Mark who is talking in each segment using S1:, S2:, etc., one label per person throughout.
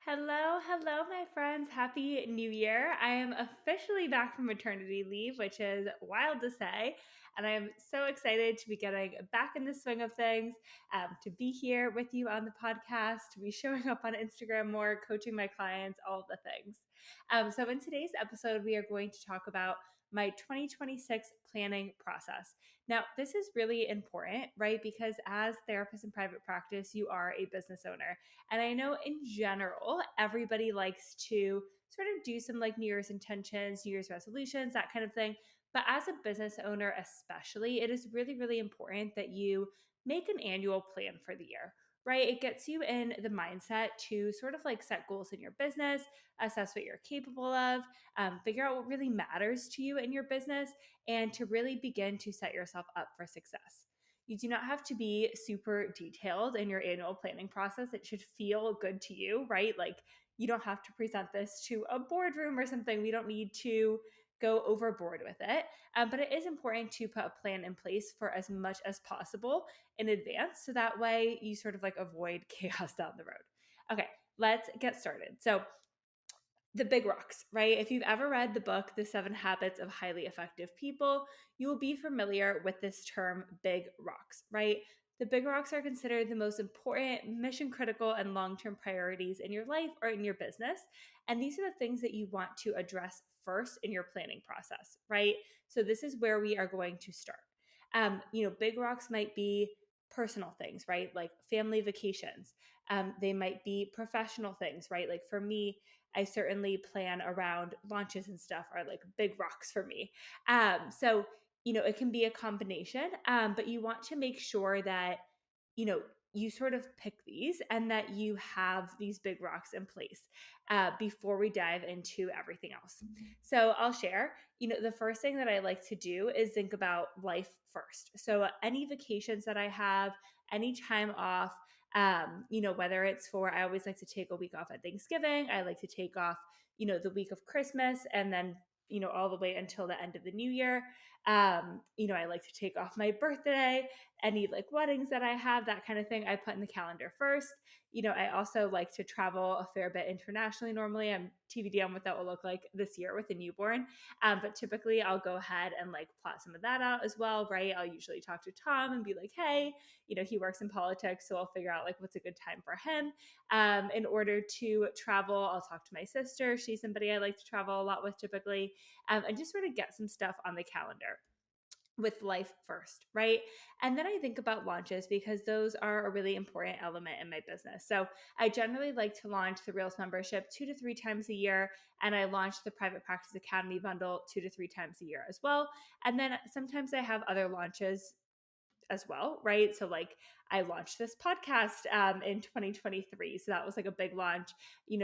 S1: Hello, my friends. Happy New Year. I am officially back from maternity leave, which is wild to say. And I am so excited to be getting back in the swing of things, to be here with you on the podcast, to be showing up on Instagram more, coaching my clients, all of the things. So, in today's episode, we are going to talk about my 2026 planning process. Now, this is really important, right? Because as therapists in private practice, you are a business owner. And I know in general, everybody likes to sort of do some like New Year's intentions, New Year's resolutions, that kind of thing. But as a business owner, especially, it is really, really important that you make an annual plan for the year, right? It gets you in the mindset to sort of like set goals in your business, assess what you're capable of, figure out what really matters to you in your business, and to really begin to set yourself up for success. You do not have to be super detailed in your annual planning process. It should feel good to you, right? Like you don't have to present this to a boardroom or something. We don't need to go overboard with it. But it is important to put a plan in place for as much as possible in advance. So that way you sort of like avoid chaos down the road. Okay, let's get started. So, the big rocks, right? If you've ever read the book, The 7 Habits of Highly Effective People, you will be familiar with this term, big rocks, right? The big rocks are considered the most important, mission critical, and long term priorities in your life or in your business. And these are the things that you want to address first in your planning process, right? So, this is where we are going to start. Big rocks might be personal things, right? Like family vacations. They might be professional things, right? Like for me, I certainly plan around launches and stuff are like big rocks for me. So it can be a combination, but you want to make sure that, you know, you sort of pick these and that you have these big rocks in place before we dive into everything else. So I'll share, the first thing that I like to do is think about life first. So any vacations that I have, any time off, whether it's for, I always like to take a week off at Thanksgiving. I like to take off, the week of Christmas and then, all the way until the end of the new year. I like to take off my birthday, any like weddings that I have, that kind of thing, I put in the calendar first. I also like to travel a fair bit internationally normally. I'm TBD on what that will look like this year with a newborn. But typically I'll go ahead and like plot some of that out as well, right? I'll usually talk to Tom and be like, hey, he works in politics, so I'll figure out like what's a good time for him. In order to travel, I'll talk to my sister. She's somebody I like to travel a lot with typically, and just sort of get some stuff on the calendar with life first, right? And then I think about launches because those are a really important element in my business. So I generally like to launch the Reels membership 2 to 3 times a year, and I launch the Private Practice Academy bundle 2 to 3 times a year as well. And then sometimes I have other launches as well, right? So like I launched this podcast in 2023. So that was like a big launch.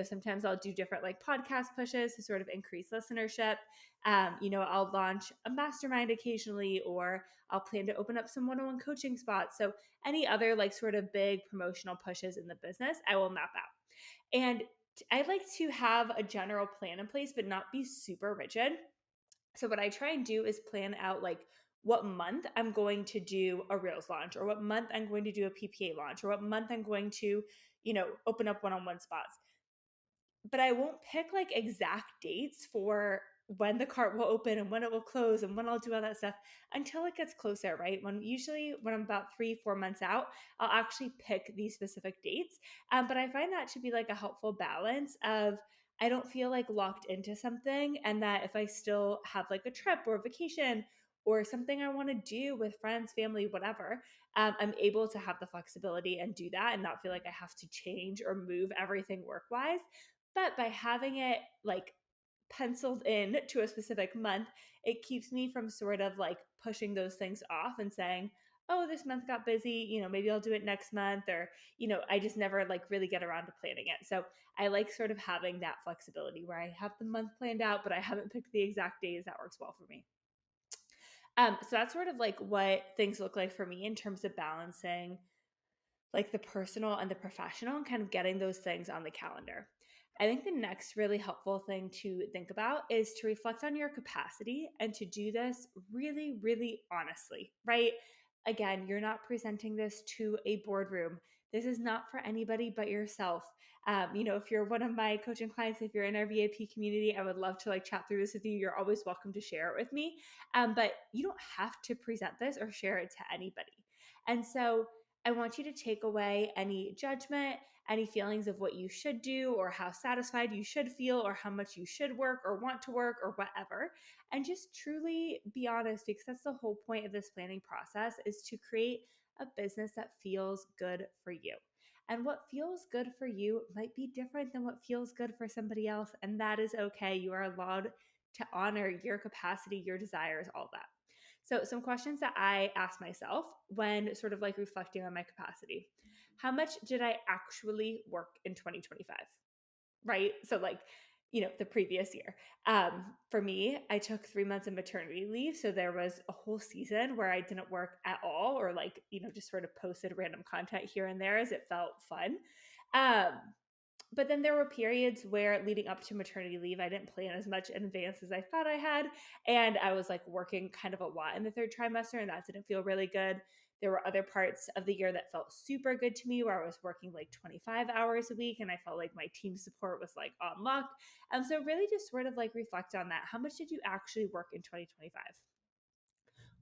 S1: Sometimes I'll do different like podcast pushes to sort of increase listenership. I'll launch a mastermind occasionally, or I'll plan to open up some one-on-one coaching spots. So any other like sort of big promotional pushes in the business, I will map out. And I like to have a general plan in place, but not be super rigid. So what I try and do is plan out like what month I'm going to do a Reels launch, or what month I'm going to do a PPA launch, or what month I'm going to, open up one-on-one spots. But I won't pick like exact dates for when the cart will open and when it will close and when I'll do all that stuff until it gets closer, right? When I'm about 3-4 months out, I'll actually pick these specific dates. But I find that to be like a helpful balance of, I don't feel like locked into something, and that if I still have like a trip or a vacation or something I want to do with friends, family, whatever, I'm able to have the flexibility and do that and not feel like I have to change or move everything work wise. But by having it like penciled in to a specific month, it keeps me from sort of like pushing those things off and saying, oh, this month got busy, maybe I'll do it next month, or, I just never like really get around to planning it. So I like sort of having that flexibility where I have the month planned out, but I haven't picked the exact days. That works well for me. So that's sort of like what things look like for me in terms of balancing like the personal and the professional and kind of getting those things on the calendar. I think the next really helpful thing to think about is to reflect on your capacity and to do this really, really honestly, right? Again, you're not presenting this to a boardroom. This is not for anybody but yourself. If you're one of my coaching clients, if you're in our VIP community, I would love to chat through this with you. You're always welcome to share it with me. But you don't have to present this or share it to anybody. And so I want you to take away any judgment, any feelings of what you should do or how satisfied you should feel or how much you should work or want to work or whatever, and just truly be honest, because that's the whole point of this planning process, is to create a business that feels good for you. And what feels good for you might be different than what feels good for somebody else, and that is okay. You are allowed to honor your capacity, your desires, all that. So, some questions that I asked myself when sort of reflecting on my capacity: how much did I actually work in 2025? Right? So, the previous year. For me, I took 3 months of maternity leave. So, there was a whole season where I didn't work at all, or just sort of posted random content here and there as it felt fun. Um, but then there were periods where, leading up to maternity leave, I didn't plan as much in advance as I thought I had. And I was working kind of a lot in the third trimester, and that didn't feel really good. There were other parts of the year that felt super good to me, where I was working 25 hours a week and I felt like my team support was on lock. So really just sort of reflect on that. How much did you actually work in 2025?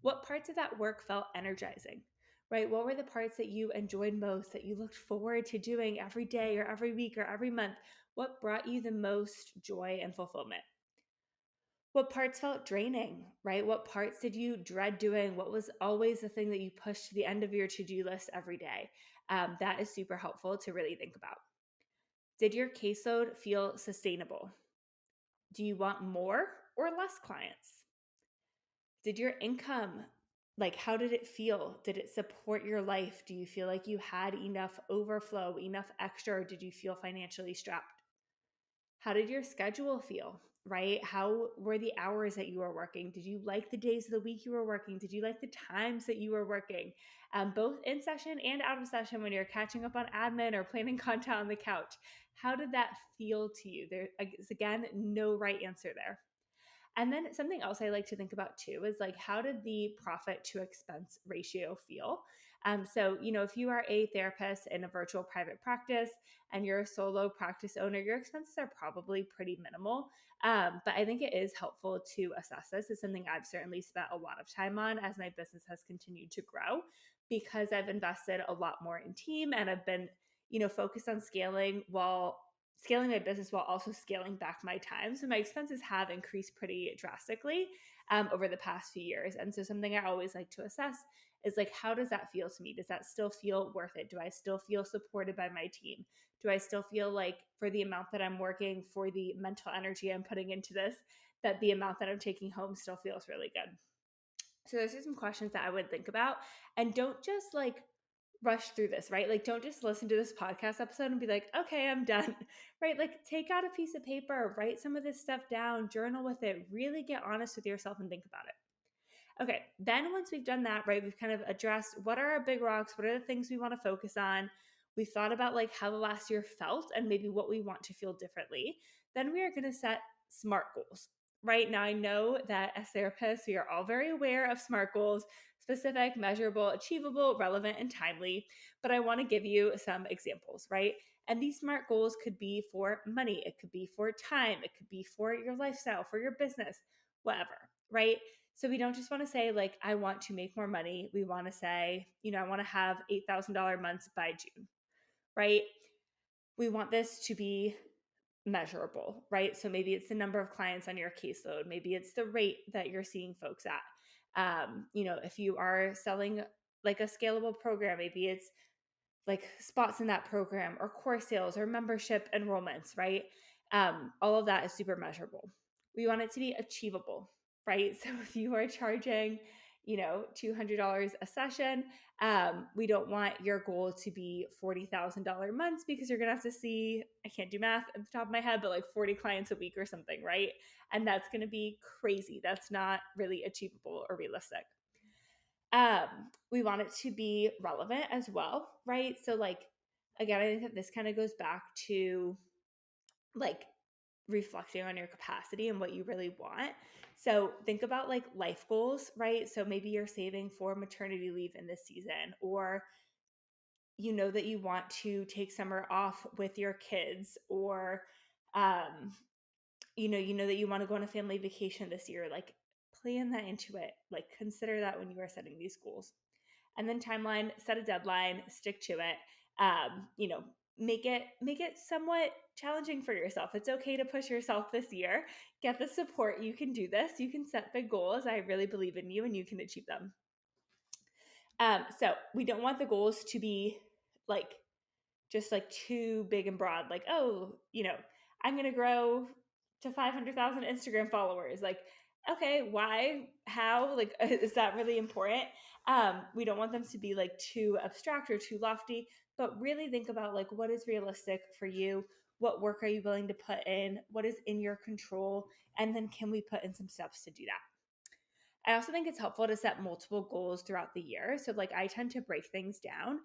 S1: What parts of that work felt energizing? Right? What were the parts that you enjoyed most, that you looked forward to doing every day or every week or every month? What brought you the most joy and fulfillment? What parts felt draining, right? What parts did you dread doing? What was always the thing that you pushed to the end of your to-do list every day? That is super helpful to really think about. Did your caseload feel sustainable? Do you want more or less clients? Did your income, how did it feel? Did it support your life? Do you feel like you had enough overflow, enough extra, or did you feel financially strapped? How did your schedule feel, right? How were the hours that you were working? Did you like the days of the week you were working? Did you like the times that you were working? Both in session and out of session, when you're catching up on admin or planning content on the couch. How did that feel to you? There is, again, no right answer there. And then something else I like to think about too is how did the profit to expense ratio feel? If you are a therapist in a virtual private practice and you're a solo practice owner, your expenses are probably pretty minimal. But I think it is helpful to assess this. It's something I've certainly spent a lot of time on as my business has continued to grow, because I've invested a lot more in team and I've been, focused on scaling my business while also scaling back my time. So my expenses have increased pretty drastically over the past few years. And so something I always like to assess is how does that feel to me? Does that still feel worth it? Do I still feel supported by my team? Do I still feel like, for the amount that I'm working, for the mental energy I'm putting into this, that the amount that I'm taking home still feels really good? So those are some questions that I would think about. And don't just rush through this, right? Don't just listen to this podcast episode and be like, okay, I'm done, right? Take out a piece of paper, write some of this stuff down, journal with it, really get honest with yourself and think about it. Okay, then once we've done that, right, we've kind of addressed what are our big rocks, what are the things we want to focus on. We've thought about how the last year felt and maybe what we want to feel differently. Then we are going to set SMART goals. Right now, I know that as therapists, we are all very aware of SMART goals: specific, measurable, achievable, relevant, and timely. But I want to give you some examples, right? And these SMART goals could be for money, it could be for time, it could be for your lifestyle, for your business, whatever, right? So we don't just want to say, I want to make more money. We want to say, I want to have $8,000 months by June, right? We want this to be measurable, right? So maybe it's the number of clients on your caseload. Maybe it's the rate that you're seeing folks at. If you are selling a scalable program, maybe it's spots in that program or course sales or membership enrollments, right? All of that is super measurable. We want it to be achievable, right? So if you are charging, $200 a session, we don't want your goal to be $40,000 months, because you're going to have to see, I can't do math at the top of my head, but 40 clients a week or something, right? And that's going to be crazy. That's not really achievable or realistic. We want it to be relevant as well, right? So again, I think that this kind of goes back to reflecting on your capacity and what you really want. So think about life goals, right? So maybe you're saving for maternity leave in this season, or you know that you want to take summer off with your kids, or you know that you want to go on a family vacation this year, like plan that into it. Like consider that when you are setting these goals. And then timeline, set a deadline, stick to it. You know, make it somewhat challenging for yourself. It's okay to push yourself this year. Get the support. You can do this. You can set big goals. I really believe in you and you can achieve them. So we don't want the goals to be like just like too big and broad. Like, oh, you know, I'm going to grow to 500,000 Instagram followers. Like, okay, why, how, like, is that really important? We don't want them to be like too abstract or too lofty, but really think about like what is realistic for you. What work are you willing to put in? What is in your control? And then can we put in some steps to do that? I also think it's helpful to set multiple goals throughout the year. So, like, I tend to break things down.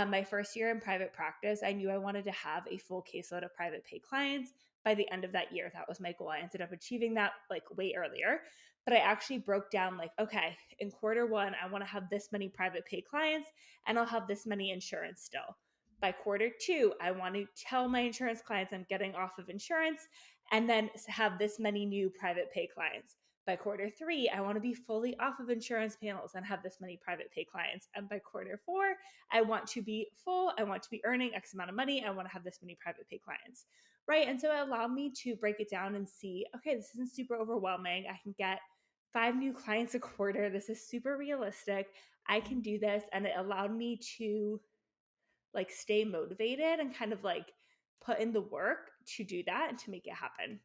S1: My first year in private practice, I knew I wanted to have a full caseload of private pay clients by the end of that year. That was my goal. I ended up achieving that like way earlier. But I actually broke down, like, okay, in quarter one, I want to have this many private pay clients and I'll have this many insurance still. By quarter two, I want to tell my insurance clients I'm getting off of insurance and then have this many new private pay clients. By quarter three, I want to be fully off of insurance panels and have this many private pay clients. And by quarter four, I want to be full. I want to be earning X amount of money. I want to have this many private pay clients, right? And so it allowed me to break it down and see, okay, this isn't super overwhelming. I can get 5 new clients a quarter. This is super realistic. I can do this. And it allowed me to like stay motivated and kind of like put in the work to do that and to make it happen.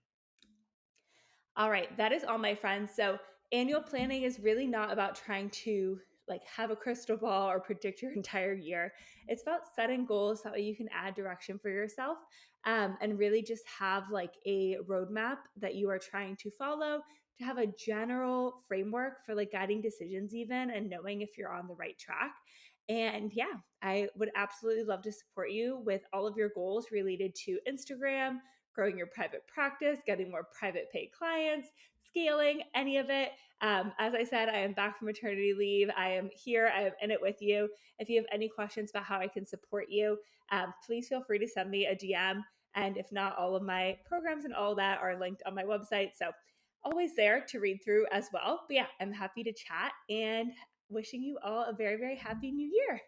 S1: All right, that is all, my friends. So, annual planning is really not about trying to like have a crystal ball or predict your entire year. It's about setting goals so that you can add direction for yourself, and really just have like a roadmap that you are trying to follow, to have a general framework for like guiding decisions, even, and knowing if you're on the right track. And yeah, I would absolutely love to support you with all of your goals related to Instagram, growing your private practice, getting more private paid clients, scaling, any of it. As I said, I am back from maternity leave. I am here. I am in it with you. If you have any questions about how I can support you, please feel free to send me a DM. And if not, all of my programs and all that are linked on my website. So always there to read through as well. But yeah, I'm happy to chat and wishing you all a very, very happy new year.